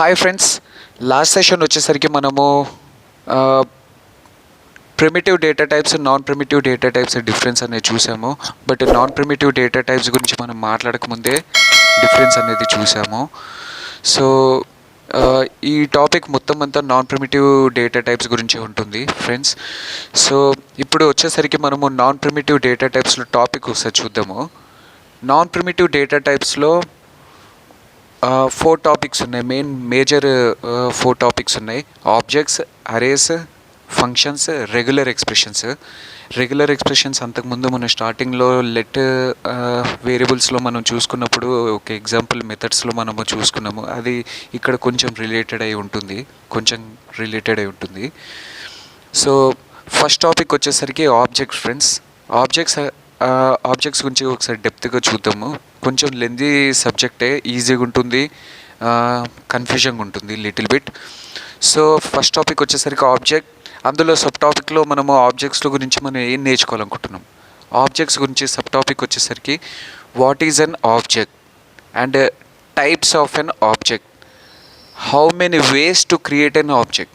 Hi friends, last session వచ్చేసరికి మనము primitive data types, non primitive data types difference అనేది చూసాము. But non primitive data types గురించి మనం మాట్లాడకముందే డిఫరెన్స్ అనేది చూసాము. సో ఈ టాపిక్ మొత్తం అంతా నాన్ ప్రిమిటివ్ డేటా టైప్స్ గురించి ఉంటుంది ఫ్రెండ్స్. సో ఇప్పుడు వచ్చేసరికి మనము నాన్ ప్రిమిటివ్ డేటా టైప్స్లో టాపిక్ ఒకసారి చూద్దాము. నాన్ ప్రిమిటివ్ డేటా టైప్స్లో 4 టాపిక్స్ ఉన్నాయి. మేజర్ 4 టాపిక్స్ ఉన్నాయి. Objects, arrays, functions, regular expressions అంతకుముందు మనం స్టార్టింగ్లో లెట్ వేరియబుల్స్లో మనం చూసుకున్నప్పుడు ఒక ఎగ్జాంపుల్ మెథడ్స్లో మనము చూసుకున్నాము. అది ఇక్కడ కొంచెం రిలేటెడ్ అయి ఉంటుంది. సో ఫస్ట్ టాపిక్ వచ్చేసరికి ఆబ్జెక్ట్స్ ఫ్రెండ్స్. ఆబ్జెక్ట్స్ గురించి ఒకసారి డెప్త్గా చూద్దాము. కొంచెం లెందీ సబ్జెక్టే, ఈజీగా ఉంటుంది, కన్ఫ్యూజన్గా ఉంటుంది little bit. So first topic వచ్చేసరికి ఆబ్జెక్ట్. అందులో సబ్ టాపిక్లో మనము ఆబ్జెక్ట్స్ల గురించి మనం ఏం నేర్చుకోవాలనుకుంటున్నాం. ఆబ్జెక్ట్స్ గురించి సబ్ టాపిక్ వచ్చేసరికి what is an object and types of an object, how many ways to create an object,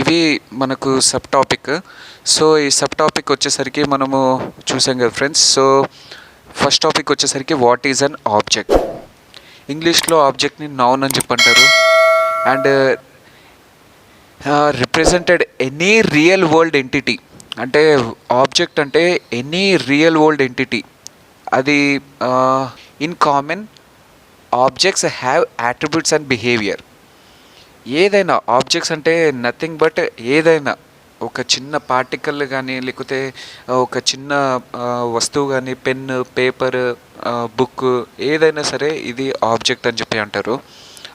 ఇవి మనకు సబ్ టాపిక్. సో ఈ సబ్ టాపిక్ వచ్చేసరికి మనము చూసాం కదా ఫ్రెండ్స్. సో ఫస్ట్ టాపిక్ వచ్చేసరికి వాట్ ఈజ్ అన్ ఆబ్జెక్ట్. ఇంగ్లీష్లో ఆబ్జెక్ట్ని నౌన్ అని చెప్పంటారు. And represented any real world entity. అంటే ఆబ్జెక్ట్ అంటే ఎనీ రియల్ వరల్డ్ ఎంటిటీ. అది in common objects have attributes and behaviour. ఏదైనా ఆబ్జెక్ట్స్ అంటే నథింగ్ బట్ ఏదైనా ఒక చిన్న పార్టికల్ కానీ, లేకపోతే ఒక చిన్న వస్తువు కానీ, పెన్, పేపర్, బుక్, ఏదైనా సరే ఇది ఆబ్జెక్ట్ అని చెప్పి అంటారు.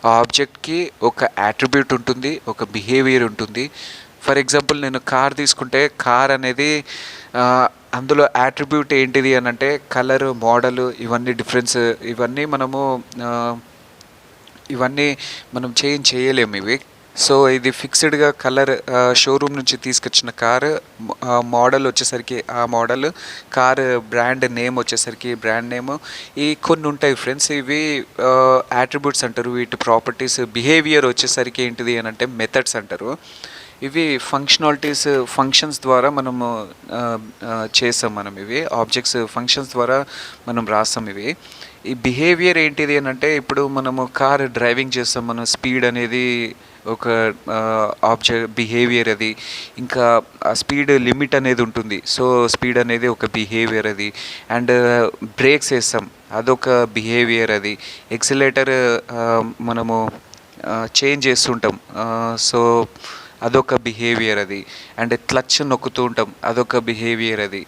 ఆ ఆబ్జెక్ట్కి ఒక యాట్రిబ్యూట్ ఉంటుంది, ఒక బిహేవియర్ ఉంటుంది. ఫర్ ఎగ్జాంపుల్ నేను కార్ తీసుకుంటే, కార్ అనేది అందులో యాట్రిబ్యూట్ ఏంటిది అని అంటే కలర్, మోడల్, ఇవన్నీ డిఫరెన్స్. ఇవన్నీ మనం చేంజ్ చేయలేము ఇవి. సో ఇది ఫిక్స్డ్గా కలర్, షోరూమ్ నుంచి తీసుకొచ్చిన కారు మోడల్ వచ్చేసరికి ఆ మోడల్, కారు బ్రాండ్ నేమ్ వచ్చేసరికి బ్రాండ్ నేమ్, ఈ కొన్ని ఉంటాయి ఫ్రెండ్స్. ఇవి యాట్రిబ్యూట్స్ అంటారు. వీటి ప్రాపర్టీస్. బిహేవియర్ వచ్చేసరికి ఏంటిది అని అంటే మెథడ్స్ అంటారు. ఇవి ఫంక్షన్స్ ద్వారా మనము చేస్తాం. ఇవి ఆబ్జెక్ట్స్ ఫంక్షన్స్ ద్వారా మనం రాస్తాం ఇవి. ఈ బిహేవియర్ ఏంటిది అని అంటే, ఇప్పుడు మనము కార్ డ్రైవింగ్ చేస్తాం, మనం స్పీడ్ అనేది ఒక ఆబ్జెక్ట్ బిహేవియర్ అది. ఇంకా ఆ స్పీడ్ లిమిట్ అనేది ఉంటుంది. సో స్పీడ్ అనేది ఒక బిహేవియర్ అది. అండ్ బ్రేక్స్ వేస్తాం, అదొక బిహేవియర్ అది. ఎక్సిలేటర్ మనము చేంజ్ చేస్తుంటాం, సో అదొక బిహేవియర్ అది. అండ్ క్లచ్ నొక్కుతూ ఉంటాం, అదొక బిహేవియర్ అది.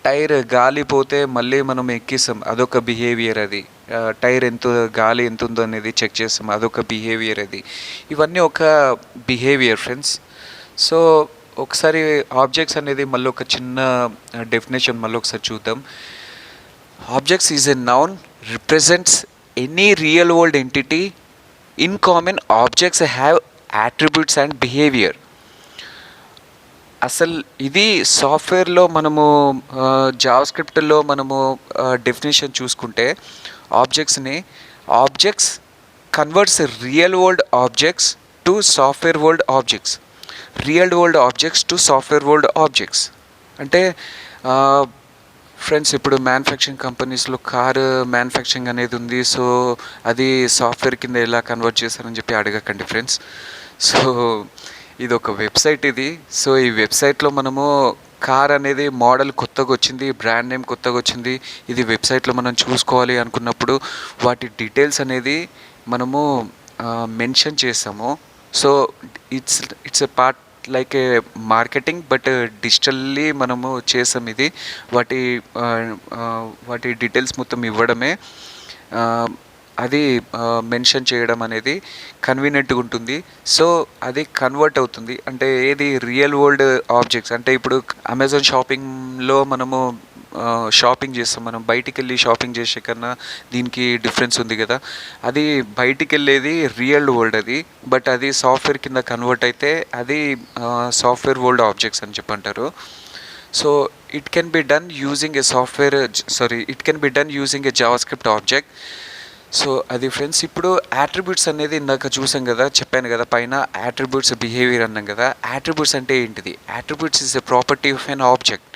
టైర్ గాలిపోతే మళ్ళీ మనం ఎక్కిస్తాం, అదొక బిహేవియర్ అది. టైర్ గాలి ఎంత ఉందో అనేది చెక్ చేస్తాం, అదొక బిహేవియర్ అది. ఇవన్నీ ఒక బిహేవియర్ ఫ్రెండ్స్. సో ఒకసారి ఆబ్జెక్ట్స్ అనేది మళ్ళీ ఒక చిన్న డెఫినేషన్ మళ్ళీ ఒకసారి చూద్దాం. Objects is a noun represents any real world entity. In common objects have attributes and behaviour. అసలు ఇది సాఫ్ట్వేర్లో మనము జావాస్క్రిప్ట్లో మనము డెఫినేషన్ చూసుకుంటే, objects converts real world objects to software world objects. Real world objects to software world objects అంటే friends, ఇప్పుడు manufacturing కంపెనీస్లో car manufacturing అనేది ఉంది. సో అది సాఫ్ట్వేర్ కింద ఎలా కన్వర్ట్ చేస్తారని చెప్పి అడగకండి ఫ్రెండ్స్. సో ఇది ఒక వెబ్సైట్ ఇది. సో ఈ వెబ్సైట్లో మనము కార్ అనేది మోడల్ కొత్తగా వచ్చింది, బ్రాండ్ నేమ్ కొత్తగా వచ్చింది, ఇది వెబ్సైట్లో మనం చూసుకోవాలి అనుకున్నప్పుడు వాటి డీటెయిల్స్ అనేది మనము మెన్షన్ చేస్తాము. So it's a part like A marketing, but digitally మనము చేసాం ఇది. వాటి డీటెయిల్స్ మొత్తం ఇవ్వడమే, అది మెన్షన్ చేయడం అనేది కన్వీనియంట్గా ఉంటుంది. సో అది కన్వర్ట్ అవుతుంది. అంటే ఏది రియల్ వరల్డ్ ఆబ్జెక్ట్స్ అంటే, ఇప్పుడు అమెజాన్ షాపింగ్లో మనము షాపింగ్ చేస్తాం. మనం బయటికి వెళ్ళి షాపింగ్ చేసే కన్నా దీనికి డిఫరెన్స్ ఉంది కదా. అది బయటికి వెళ్ళేది రియల్ వరల్డ్ అది, బట్ అది సాఫ్ట్వేర్ కింద కన్వర్ట్ అయితే అది సాఫ్ట్వేర్ వరల్డ్ ఆబ్జెక్ట్స్ అని చెప్పంటారు. So it can be done using a JavaScript object. So అది ఫ్రెండ్స్. ఇప్పుడు యాట్రిబ్యూట్స్ అనేది ఇందాక చూసాం కదా, చెప్పాను కదా పైన యాట్రిబ్యూట్స్ బిహేవియర్ అన్నాం కదా. యాట్రిబ్యూట్స్ అంటే ఏంటిది? Attributes is a property of an object.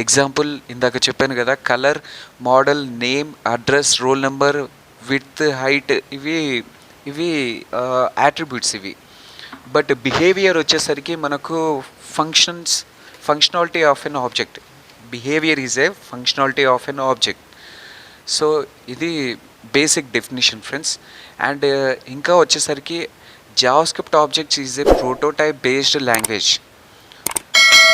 Example ఇందాక చెప్పాను కదా, colour, model, name, address, roll number, width, height, ఇవి ఇవి యాట్రిబ్యూట్స్ ఇవి. బట్ బిహేవియర్ వచ్చేసరికి మనకు functionality of an object. Behaviour is a functionality of an object. So ఇది basic definition friends. And ఇంకా వచ్చేసరికి JavaScript objects is A prototype based language.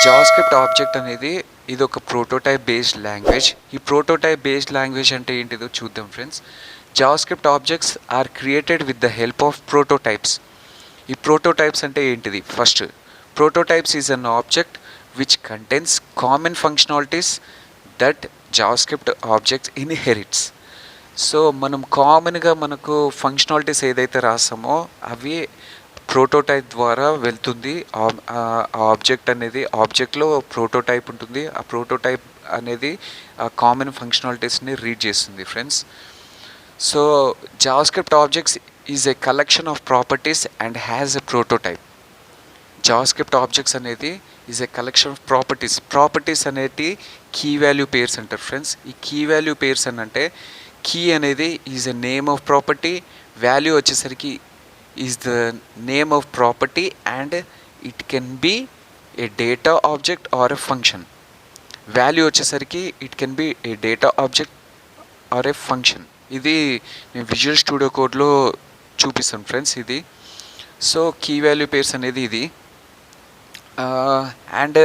JavaScript object అనేది ఇది ఒక ప్రోటోటైప్ బేస్డ్ లాంగ్వేజ్. ఈ ప్రోటోటైప్ బేస్డ్ లాంగ్వేజ్ అంటే ఏంటిదో చూద్దాం friends. JavaScript objects are created with the help of prototypes. ఈ ప్రోటోటైప్స్ అంటే ఏంటిది? First, prototypes is an object which contains common functionalities that JavaScript objects inherits. So మనం కామన్గా మనకు ఫంక్షనాలిటీస్ ఏదైతే రాస్తామో అవి ప్రోటోటైప్ ద్వారా వెళ్తుంది. ఆ ఆబ్జెక్ట్ అనేది, ఆబ్జెక్ట్లో ప్రోటోటైప్ ఉంటుంది. ఆ ప్రోటోటైప్ అనేది కామన్ ఫంక్షనాలిటీస్ని రీడ్ చేస్తుంది friends. So JavaScript objects is a collection of properties and has a prototype. JavaScript objects అనేది is a collection of properties అనేటి కీ వాల్యూ పేర్స్ అంటారు ఫ్రెండ్స్. ఈ కీ వాల్యూ పేర్స్ అని అంటే, కీ అనేది is a name of property, value వచ్చేసరికి is the name of property and it can be a data object or a function. Value వచ్చేసరికి it can be a data object or a function. ఇది నేను visual studio కోడ్లో చూపిస్తాను friends ఇది. So key value pairs అనేది ఇది. And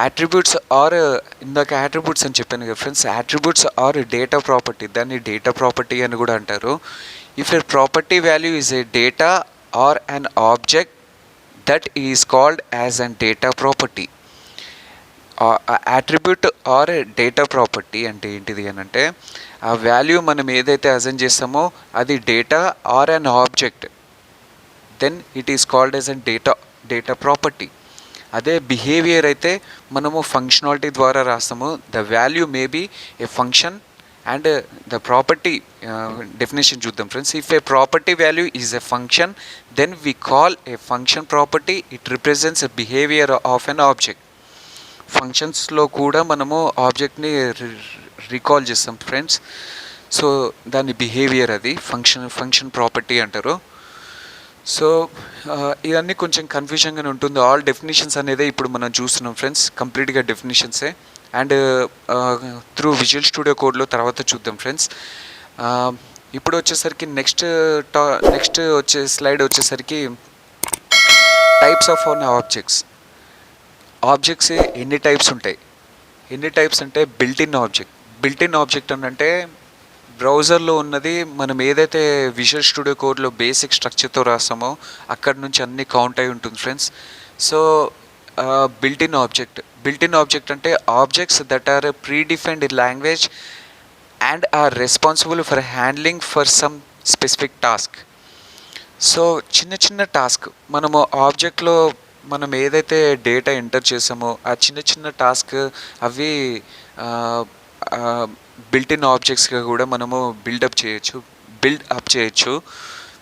attributes are, ఇందాక attributes అని చెప్పాను కదా friends, attributes are data property, దాన్ని డేటా ప్రాపర్టీ అని కూడా అంటారు. If a property value is a data or an object that is called as an data property. Attribute or data property అంటే ఏంటిది అని అంటే, ఆ వాల్యూ మనం ఏదైతే అసైన్ చేస్తామో అది data or an object, then it is called as an data property. అదే బిహేవియర్ అయితే మనము ఫంక్షనాలిటీ ద్వారా రాస్తాము. The value may be a function and the property definition చూద్దాం friends. If a property value is a function then we call a function property. It represents a behaviour of an object. ఫంక్షన్స్లో కూడా మనము ఆబ్జెక్ట్ని recall చేస్తాం friends. So దాని behaviour అది function property అంటారు. So ఇవన్నీ కొంచెం కన్ఫ్యూజన్గానే ఉంటుంది. ఆల్ డెఫినేషన్స్ అనేది ఇప్పుడు మనం చూస్తున్నాం ఫ్రెండ్స్, కంప్లీట్గా డెఫినేషన్సే. అండ్ త్రూ విజువల్ స్టూడియో కోడ్లో తర్వాత చూద్దాం ఫ్రెండ్స్. ఇప్పుడు వచ్చేసరికి నెక్స్ట్ వచ్చే స్లైడ్ వచ్చేసరికి టైప్స్ ఆఫ్ ఆన్ ఆబ్జెక్ట్స్ ఎన్ని టైప్స్ ఉంటాయి? ఎన్ని టైప్స్ అంటే బిల్ట్ ఇన్ ఆబ్జెక్ట్ అని అంటే బ్రౌజర్లో ఉన్నది మనం ఏదైతే విజువల్ స్టూడియో కోడ్లో బేసిక్ స్ట్రక్చర్తో రాస్తామో అక్కడ నుంచి అన్ని కౌంట్ అయి ఉంటుంది friends. So built in object అంటే objects that are predefined language and are responsible for handling for some specific task. So చిన్న టాస్క్ మనము ఆబ్జెక్ట్లో మనం ఏదైతే డేటా ఎంటర్ చేసామో ఆ చిన్న టాస్క్ అవి బిల్ట్ ఇన్ ఆబ్జెక్ట్స్గా కూడా మనము బిల్డ్ అప్ చేయొచ్చు.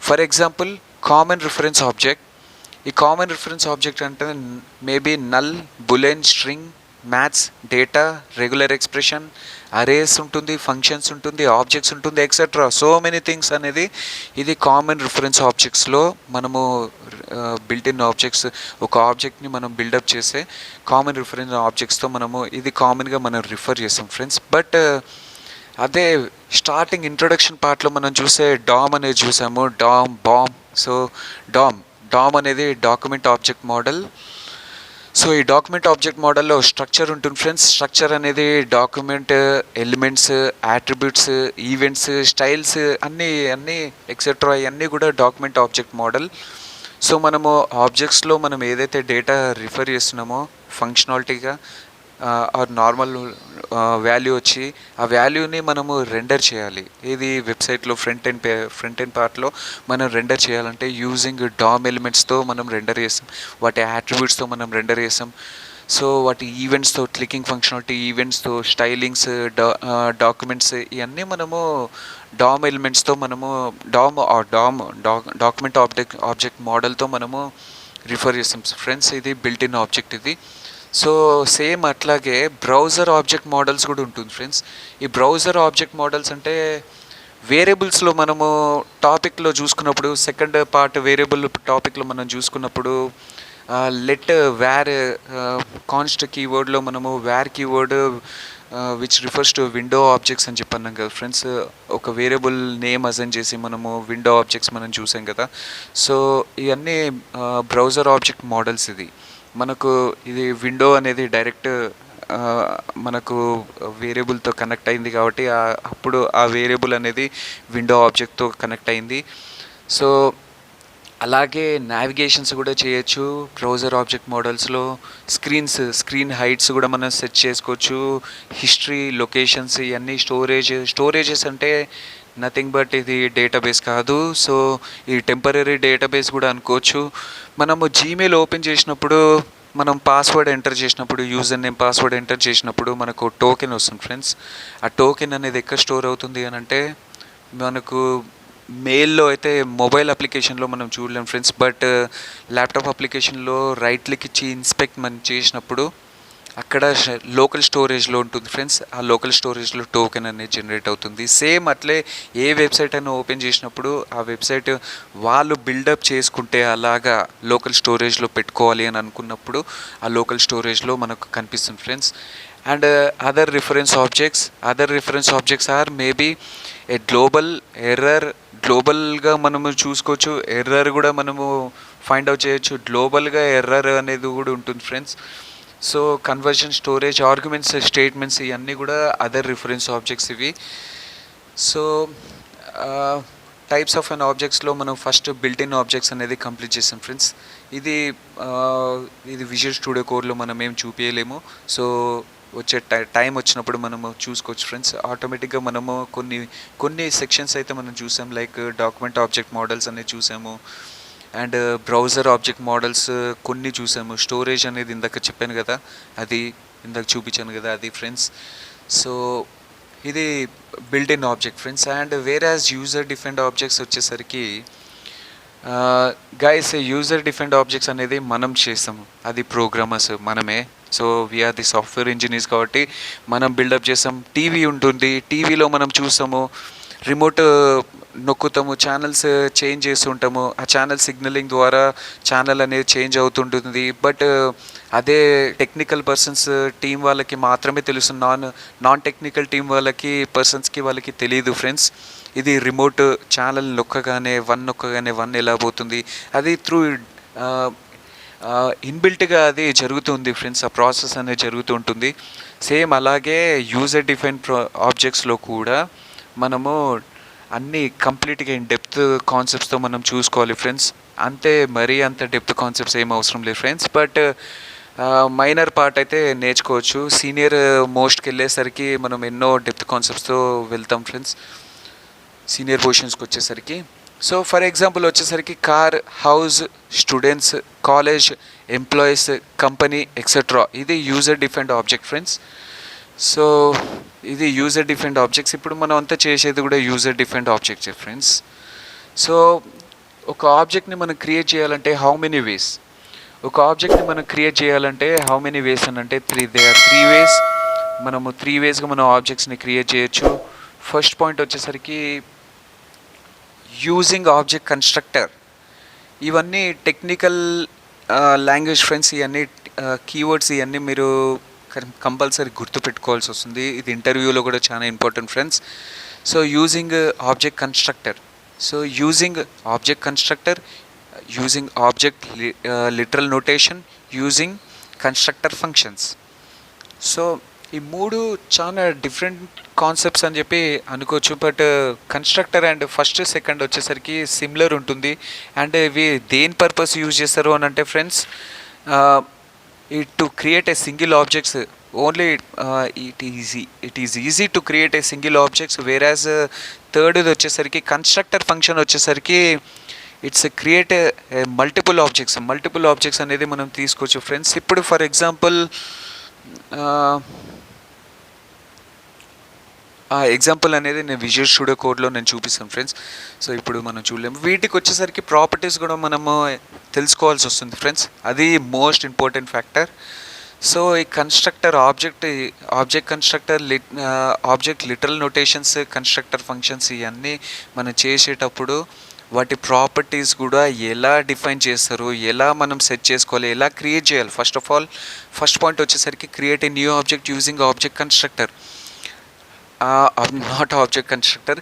For example common reference object. ఈ కామన్ రిఫరెన్స్ ఆబ్జెక్ట్ అంటే maybe null, boolean, string, maths, data, regular expression, arrays ఉంటుంది, ఫంక్షన్స్ ఉంటుంది, ఆబ్జెక్ట్స్ ఉంటుంది, ఎక్సెట్రా. సో మెనీ థింగ్స్ అనేది ఇది కామన్ రిఫరెన్స్ ఆబ్జెక్ట్స్లో మనము బిల్ట్ ఇన్ ఆబ్జెక్ట్స్. ఒక ఆబ్జెక్ట్ని మనం బిల్డప్ చేసే కామన్ రిఫరెన్స్ ఆబ్జెక్ట్స్తో మనము ఇది కామన్గా మనం రిఫర్ చేస్తాం ఫ్రెండ్స్. బట్ అదే స్టార్టింగ్ ఇంట్రొడక్షన్ పార్ట్లో మనం చూసే డామ్ అనేది చూసాము, బామ్. సో డామ్ అనేది డాక్యుమెంట్ ఆబ్జెక్ట్ మోడల్. సో ఈ డాక్యుమెంట్ ఆబ్జెక్ట్ మోడల్లో స్ట్రక్చర్ ఉంటుంది ఫ్రెండ్స్. స్ట్రక్చర్ అనేది document elements, attributes, events, styles అన్నీ ఎక్సెట్రా ఇవన్నీ కూడా డాక్యుమెంట్ ఆబ్జెక్ట్ మోడల్. సో మనము ఆబ్జెక్ట్స్లో మనం ఏదైతే డేటా రిఫర్ చేస్తున్నామో ఫంక్షనాలిటీగా ఆర్ నార్మల్ వాల్యూ వచ్చి ఆ వాల్యూని మనము రెండర్ చేయాలి. ఇది వెబ్సైట్లో ఫ్రంట్ ఎండ్ పార్ట్లో మనం రెండర్ చేయాలంటే యూజింగ్ డామ్ ఎలిమెంట్స్తో మనం రెండర్ చేస్తాం, వాటి యాట్రిబ్యూట్స్తో మనం రెండర్ చేస్తాం. సో వాటి ఈవెంట్స్తో, క్లికింగ్ ఫంక్షనాలిటీ ఈవెంట్స్తో, స్టైలింగ్స్, డాక్యుమెంట్స్, ఇవన్నీ మనము డామ్ ఎలిమెంట్స్తో మనము డాక్యుమెంట్ ఆబ్జెక్ట్ మోడల్తో మనము రిఫర్ చేస్తాం ఫ్రెండ్స్. ఇది బిల్ట్ ఇన్ ఆబ్జెక్ట్ ఇది. సో సేమ్ అట్లాగే బ్రౌజర్ ఆబ్జెక్ట్ మోడల్స్ కూడా ఉంటుంది ఫ్రెండ్స్. ఈ బ్రౌజర్ ఆబ్జెక్ట్ మోడల్స్ అంటే వేరియబుల్స్లో మనము టాపిక్లో చూసుకున్నప్పుడు, సెకండ్ పార్ట్ వేరియబుల్ టాపిక్లో మనం చూసుకున్నప్పుడు లెట్ వేర్ కాన్స్ట్ కీవర్డ్లో మనము var keyword which refers to window objects అని చెప్పన్నాం కదా ఫ్రెండ్స్. ఒక వేరియబుల్ నేమ్ అసైన్ చేసి మనము విండో ఆబ్జెక్ట్స్ మనం చూసాం కదా. సో ఇవన్నీ బ్రౌజర్ ఆబ్జెక్ట్ మోడల్స్. ఇది మనకు ఇది విండో అనేది డైరెక్ట్ మనకు వేరియబుల్తో కనెక్ట్ అయింది కాబట్టి అప్పుడు ఆ వేరియబుల్ అనేది విండో ఆబ్జెక్ట్తో కనెక్ట్ అయింది. సో అలాగే నావిగేషన్స్ కూడా చేయొచ్చు బ్రౌజర్ ఆబ్జెక్ట్ మోడల్స్లో. స్క్రీన్ హైట్స్ కూడా మనం సెట్ చేసుకోవచ్చు. హిస్టరీ, లొకేషన్స్, ఇవన్నీ స్టోరేజెస్ అంటే నథింగ్ బట్ ఇది డేటాబేస్ కాదు. సో ఈ టెంపరరీ డేటాబేస్ కూడా అనుకోవచ్చు. మనము జీమెయిల్ ఓపెన్ చేసినప్పుడు మనం పాస్వర్డ్ ఎంటర్ చేసినప్పుడు, యూజర్ నేమ్ పాస్వర్డ్ ఎంటర్ చేసినప్పుడు మనకు టోకెన్ వస్తుంది ఫ్రెండ్స్. ఆ టోకెన్ అనేది ఎక్కడ స్టోర్ అవుతుంది అని అంటే మనకు మెయిల్లో అయితే మొబైల్ అప్లికేషన్లో మనం చూడలేం ఫ్రెండ్స్. బట్ ల్యాప్టాప్ అప్లికేషన్లో రైట్ క్లిక్ ఇచ్చి ఇన్స్పెక్ట్ మనం చేసినప్పుడు అక్కడ లోకల్ స్టోరేజ్లో ఉంటుంది ఫ్రెండ్స్. ఆ లోకల్ స్టోరేజ్లో టోకెన్ అనేది జనరేట్ అవుతుంది. సేమ్ అట్లే ఏ వెబ్సైట్ అయినా ఓపెన్ చేసినప్పుడు ఆ వెబ్సైట్ వాళ్ళు బిల్డప్ చేసుకుంటే అలాగా లోకల్ స్టోరేజ్లో పెట్టుకోవాలి అని అనుకున్నప్పుడు ఆ లోకల్ స్టోరేజ్లో మనకు కనిపిస్తుంది friends. And other reference objects are maybe a గ్లోబల్గా మనము చూసుకోవచ్చు. ఎర్రర్ కూడా మనము ఫైండ్ అవుట్ చేయొచ్చు. గ్లోబల్గా ఎర్రర్ అనేది కూడా ఉంటుంది friends. So conversion, storage, arguments, statements, ఇవన్నీ కూడా అదర్ రిఫరెన్స్ ఆబ్జెక్ట్స్ ఇవి. సో టైప్స్ ఆఫ్ అన్ ఆబ్జెక్ట్స్లో మనం ఫస్ట్ బిల్ట్ ఇన్ ఆబ్జెక్ట్స్ అనేది కంప్లీట్ చేస్తాం ఫ్రెండ్స్. ఇది విజువల్ స్టూడియో కోడ్లో మనం ఏం చూపించలేము. సో వచ్చే టైం వచ్చినప్పుడు మనము చూసుకోవచ్చు ఫ్రెండ్స్. ఆటోమేటిక్గా మనము కొన్ని సెక్షన్స్ అయితే మనం చూసాం, లైక్ డాక్యుమెంట్ ఆబ్జెక్ట్ మోడల్స్ అనేది చూసాము. అండ్ బ్రౌజర్ ఆబ్జెక్ట్ మోడల్స్ కొన్ని చూసాము. స్టోరేజ్ అనేది ఇందాక చెప్పాను కదా, అది ఇందాక చూపించాను కదా, అది ఫ్రెండ్స్. సో ఇది built in object friends. And whereas user defined objects వచ్చేసరికి గైస్, యూజర్ డిఫైన్డ్ ఆబ్జెక్ట్స్ అనేది మనం చేస్తాము, అది ప్రోగ్రామర్స్ మనమే. So we are the software engineers కాబట్టి మనం బిల్డప్ చేస్తాం. టీవీ ఉంటుంది, టీవీలో మనం చూస్తాము, రిమోట్ నొక్కుతాము, ఛానల్స్ చేంజ్ చేస్తుంటాము. ఆ ఛానల్ సిగ్నలింగ్ ద్వారా ఛానల్ అనేది చేంజ్ అవుతుంటుంది. బట్ అదే టెక్నికల్ పర్సన్స్ టీం వాళ్ళకి మాత్రమే తెలుసు. నాన్ టెక్నికల్ టీం వాళ్ళకి తెలియదు ఫ్రెండ్స్. ఇది రిమోట్ ఛానల్ నొక్కగానే వన్ ఎలా పోతుంది, అది త్రూ ఇన్బిల్ట్గా అది జరుగుతుంది ఫ్రెండ్స్. ఆ ప్రాసెస్ అనేది జరుగుతూ ఉంటుంది. సేమ్ అలాగే యూజర్ డిఫైన్ ఆబ్జెక్ట్స్లో కూడా మనము అన్నీ కంప్లీట్గా ఇన్ డెప్త్ కాన్సెప్ట్స్తో మనం చూసుకోవాలి ఫ్రెండ్స్. అంత డెప్త్ కాన్సెప్ట్స్ ఏం అవసరం లేదు ఫ్రెండ్స్. బట్ మైనర్ పార్ట్ అయితే నేర్చుకోవచ్చు. సీనియర్ మోస్ట్కి వెళ్ళేసరికి మనం ఎన్నో డెప్త్ కాన్సెప్ట్స్తో వెళ్తాం ఫ్రెండ్స్, సీనియర్ పొజిషన్స్కి వచ్చేసరికి. సో ఫర్ ఎగ్జాంపుల్ వచ్చేసరికి car, house, students, college, employees, company, etcetera, ఇది user defined object friends. So ఇది యూజర్ డిఫైన్డ్ ఆబ్జెక్ట్స్. ఇప్పుడు మనం అంతా చేసేది కూడా user defined objects friends. So ఒక ఆబ్జెక్ట్ని మనం క్రియేట్ చేయాలంటే హౌ మెనీ వేస్ అని అంటే త్రీ వేస్. మనము 3 వేస్గా మనం ఆబ్జెక్ట్స్ని క్రియేట్ చేయొచ్చు. ఫస్ట్ పాయింట్ వచ్చేసరికి యూజింగ్ ఆబ్జెక్ట్ కన్స్ట్రక్టర్. ఇవన్నీ టెక్నికల్ లాంగ్వేజ్ ఫ్రెండ్స్. ఇవన్నీ కీవర్డ్స్, ఇవన్నీ మీరు కంపల్సరీ గుర్తుపెట్టుకోవాల్సి వస్తుంది. ఇది ఇంటర్వ్యూలో కూడా చాలా important friends. So using object constructor, using object literal notation, using constructor functions. So ఈ 3 చాలా డిఫరెంట్ కాన్సెప్ట్స్ అని చెప్పి అనుకోవచ్చు. But constructor and first second వచ్చేసరికి సిమిలర్ ఉంటుంది. అండ్ ఇవి దేని పర్పస్ యూజ్ చేస్తారు అని అంటే friends, to create a single objects only. It is easy to create a single objects. Whereas third వచ్చేసరికి కన్స్ట్రక్టర్ ఫంక్షన్ వచ్చేసరికి ఇట్స్ క్రియేట్ మల్టిపుల్ ఆబ్జెక్ట్స్ అనేది మనం తీసుకోవచ్చు ఫ్రెండ్స్. ఇప్పుడు ఫర్ ఎగ్జాంపుల్ ఆ ఎగ్జాంపుల్ అనేది నేను విజువల్ స్టూడియో కోడ్లో నేను చూపిస్తాను ఫ్రెండ్స్. సో ఇప్పుడు మనం చూడలేము. వీటికి వచ్చేసరికి ప్రాపర్టీస్ కూడా మనము తెలుసుకోవాల్సి వస్తుంది ఫ్రెండ్స్. అది మోస్ట్ ఇంపార్టెంట్ ఫ్యాక్టర్. సో ఈ object constructor object literal notations, constructor functions ఇవన్నీ మనం చేసేటప్పుడు వాటి ప్రాపర్టీస్ కూడా ఎలా డిఫైన్ చేస్తారు, ఎలా మనం సెట్ చేసుకోవాలి, ఎలా క్రియేట్ చేయాలి. ఫస్ట్ పాయింట్ వచ్చేసరికి create a new object using object constructor, not object constructor,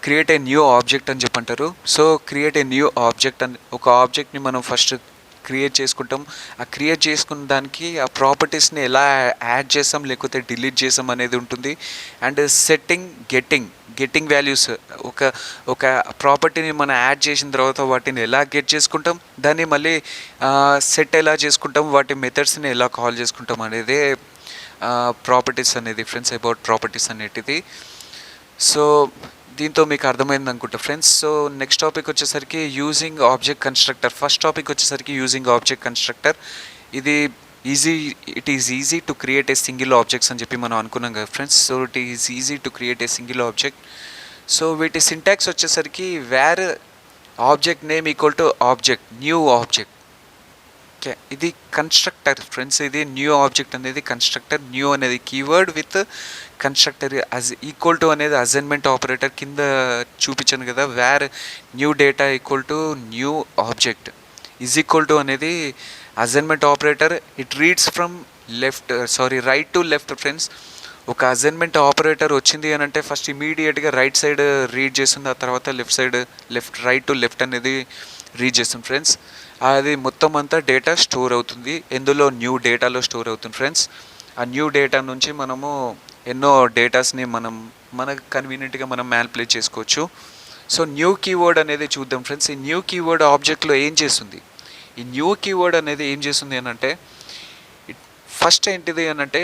create a new object అని చెప్పంటారు. So create a new object అని ఒక ఆబ్జెక్ట్ని మనం ఫస్ట్ క్రియేట్ చేసుకుంటాం. ఆ క్రియేట్ చేసుకున్న దానికి ఆ ప్రాపర్టీస్ని ఎలా యాడ్ చేస్తాం లేకపోతే డిలీట్ చేస్తాం అనేది ఉంటుంది. అండ్ గెట్టింగ్ వాల్యూస్, ఒక ప్రాపర్టీని మనం యాడ్ చేసిన తర్వాత వాటిని ఎలా గెట్ చేసుకుంటాం, దాన్ని మళ్ళీ సెట్ ఎలా చేసుకుంటాం, వాటి మెథడ్స్ని ఎలా కాల్ చేసుకుంటాం అనేదే ప్రాపర్టీస్ అనేది ఫ్రెండ్స్, అబౌట్ ప్రాపర్టీస్ అనేటిది. సో దీంతో మీకు అర్థమైంది అనుకుంటా ఫ్రెండ్స్. సో నెక్స్ట్ టాపిక్ వచ్చేసరికి using object constructor. First topic వచ్చేసరికి యూజింగ్ ఆబ్జెక్ట్ కన్స్ట్రక్టర్. ఇది it is easy to create a single objects అని చెప్పి మనం అనుకున్నాం కదా friends. So it is easy to create a single object. So వీటి syntax వచ్చేసరికి var object name equal to object new object. Okay, ఇది constructor friends. ఇది new object అనేది కన్స్ట్రక్టర్. న్యూ అనేది keyword with constructor equal to అనేది assignment operator కింద చూపించాను కదా. Where new data equal to new object is equal to అనేది assignment operator. It reads from right to left friends. ఒక assignment operator వచ్చింది అని అంటే ఫస్ట్ ఇమీడియట్గా రైట్ సైడ్ రీడ్ చేస్తుంది, ఆ తర్వాత రైట్ టు లెఫ్ట్ అనేది రీడ్ చేస్తుంది ఫ్రెండ్స్. అది మొత్తం అంతా డేటా స్టోర్ అవుతుంది. ఎందులో న్యూ డేటాలో స్టోర్ అవుతుంది ఫ్రెండ్స్. ఆ న్యూ డేటా నుంచి మనము ఎన్నో డేటాస్ని మనకు కన్వీనియంట్గా మనం మ్యానిపులేట్ చేసుకోవచ్చు. సో న్యూ కీవర్డ్ అనేది చూద్దాం ఫ్రెండ్స్. ఈ న్యూ కీవర్డ్ ఆబ్జెక్ట్లో ఏం చేస్తుంది? ఈ న్యూ కీవర్డ్ అనేది ఏం చేస్తుంది అని అంటే ఫస్ట్ ఏంటిది అని అంటే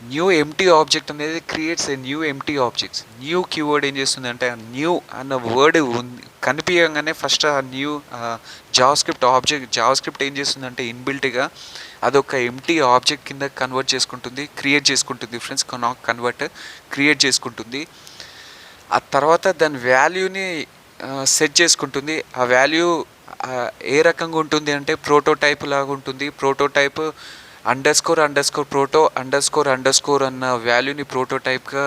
న్యూ ఎంటీ ఆబ్జెక్ట్ అనేది creates a new empty objects. New keyword ఏం చేస్తుంది అంటే న్యూ అన్న వర్డ్ కనిపించగానే ఫస్ట్ ఆ న్యూ జావాస్క్రిప్ట్ ఏం చేస్తుంది అంటే ఇన్బిల్ట్గా అదొక ఎంటీ ఆబ్జెక్ట్ కింద క్రియేట్ చేసుకుంటుంది ఫ్రెండ్స్. క్రియేట్ చేసుకుంటుంది. ఆ తర్వాత దాని వాల్యూని సెట్ చేసుకుంటుంది. ఆ వాల్యూ ఏ రకంగా ఉంటుంది అంటే ప్రోటోటైప్ లాగా ఉంటుంది. ప్రోటోటైప్ __ప్రోటో__ అన్న వాల్యూని ప్రోటోటైప్గా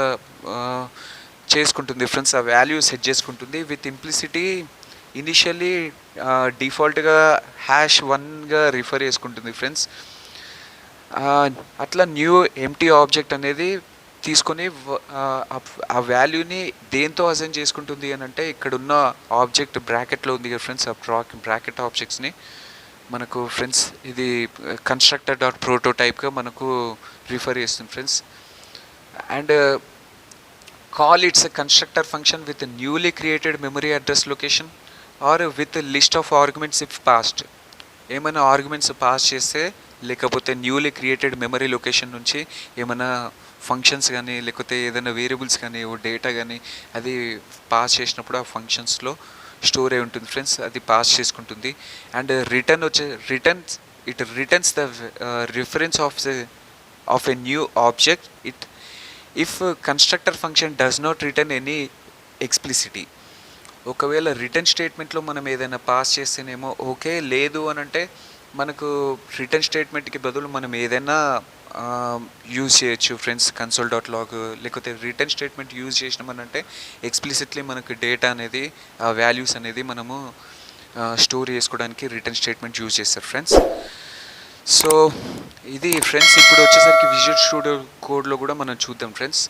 చేసుకుంటుంది ఫ్రెండ్స్. ఆ వాల్యూ సెట్ చేసుకుంటుంది విత్ ఇంప్లిసిటీ. ఇనిషియల్లీ డిఫాల్ట్గా #1గా రిఫర్ చేసుకుంటుంది ఫ్రెండ్స్. అట్లా న్యూ ఎంటీ ఆబ్జెక్ట్ అనేది తీసుకొని ఆ వాల్యూని దేంతో అసైన్ చేసుకుంటుంది అని అంటే ఇక్కడున్న ఆబ్జెక్ట్ బ్రాకెట్లో ఉంది కదా ఫ్రెండ్స్. ఆ బ్రాకెట్ ఆబ్జెక్ట్స్ని మనకు ఫ్రెండ్స్ ఇది constructor.prototypeగా మనకు రిఫర్ చేస్తుంది friends. And call it's constructor function with newly created memory address location or with list of arguments if passed. ఏమైనా ఆర్గ్యుమెంట్స్ పాస్ చేస్తే లేకపోతే న్యూలీ క్రియేటెడ్ మెమరీ లొకేషన్ నుంచి ఏమైనా ఫంక్షన్స్ కానీ లేకపోతే ఏదైనా వేరియబుల్స్ కానీ డేటా కానీ అది పాస్ చేసినప్పుడు ఆ ఫంక్షన్స్లో స్టోర్ అయి ఉంటుంది ఫ్రెండ్స్. అది పాస్ చేసుకుంటుంది. And it returns the reference of a new object if constructor function does not return any explicitly. ఒకవేళ రిటర్న్ స్టేట్మెంట్లో మనం ఏదైనా పాస్ చేస్తేనేమో ఓకే, లేదు అని అంటే మనకు రిటర్న్ స్టేట్మెంట్కి బదులు మనం ఏదైనా యూజ్ చేయొచ్చు ఫ్రెండ్స్. console.log లేకపోతే రిటర్న్ స్టేట్మెంట్ యూజ్ చేసినామనంటే ఎక్స్ప్లిసిట్లీ మనకు డేటా అనేది ఆ వాల్యూస్ అనేది మనము స్టోర్ చేసుకోవడానికి రిటర్న్ స్టేట్మెంట్ యూజ్ చేస్తారు ఫ్రెండ్స్. సో ఇది ఫ్రెండ్స్. ఇప్పుడు వచ్చేసరికి విజువల్ స్టూడియో కోడ్లో కూడా మనం చూద్దాం ఫ్రెండ్స్.